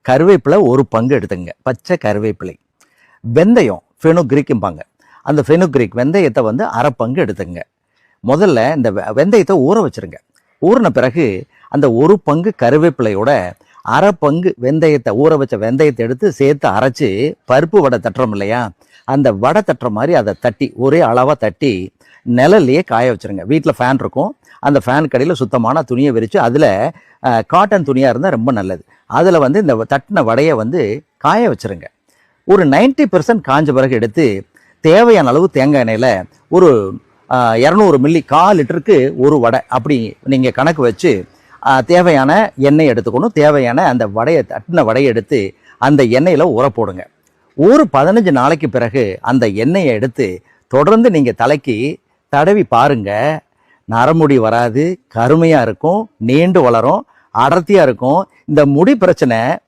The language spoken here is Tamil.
கருவேப்பிலை ஒரு பங்கு எடுத்துங்க, பச்சை கருவேப்பிலை. வெந்தயம் ஃபெனுக்ரீக்கும்பாங்க, அந்த ஃபெனுக்ரீக் வெந்தயத்தை வந்து அரை பங்கு எடுத்துங்க. முதல்ல இந்த வெந்தயத்தை ஊற வச்சுருங்க. ஊறின பிறகு அந்த ஒரு பங்கு கருவேப்பிலையோட அரை பங்கு வெந்தயத்தை, ஊற வச்ச வெந்தயத்தை எடுத்து சேர்த்து அரைச்சி பருப்பு வடை தட்டுறோம் இல்லையா, அந்த வடை தட்டுற மாதிரி அதை தட்டி ஒரே அளவாக தட்டி நிழல்லையே காய வச்சுருங்க. வீட்டில் ஃபேன் இருக்கும், அந்த ஃபேன் கடையில் சுத்தமான துணியை விரித்து அதில் காட்டன் துணியாக இருந்தால் ரொம்ப நல்லது. அதில் வந்து இந்த தட்டின வடையை வந்து காய வச்சுருங்க. ஒரு 90% காஞ்ச பிறகு எடுத்து தேவையான அளவு தேங்காய் எண்ணெயில் ஒரு 200 மில்லி, 1/4 லிட்டருக்கு ஒரு வடை அப்படி நீங்கள் கணக்கு வச்சு தேவையான எண்ணெய் எடுத்துக்கணும். தேவையான அந்த வடையை, தட்டின வடையை எடுத்து அந்த எண்ணெயில் ஊற போடுங்க. ஒரு 15 நாளைக்கு பிறகு அந்த எண்ணெயை எடுத்து தொடர்ந்து நீங்கள் தலைக்கு தடவி பாருங்க. நரமுடி வராது, கருமையாக இருக்கும், நீண்டு வளரும், அடர்த்தியாக இருக்கும். இந்த முடி பிரச்சனை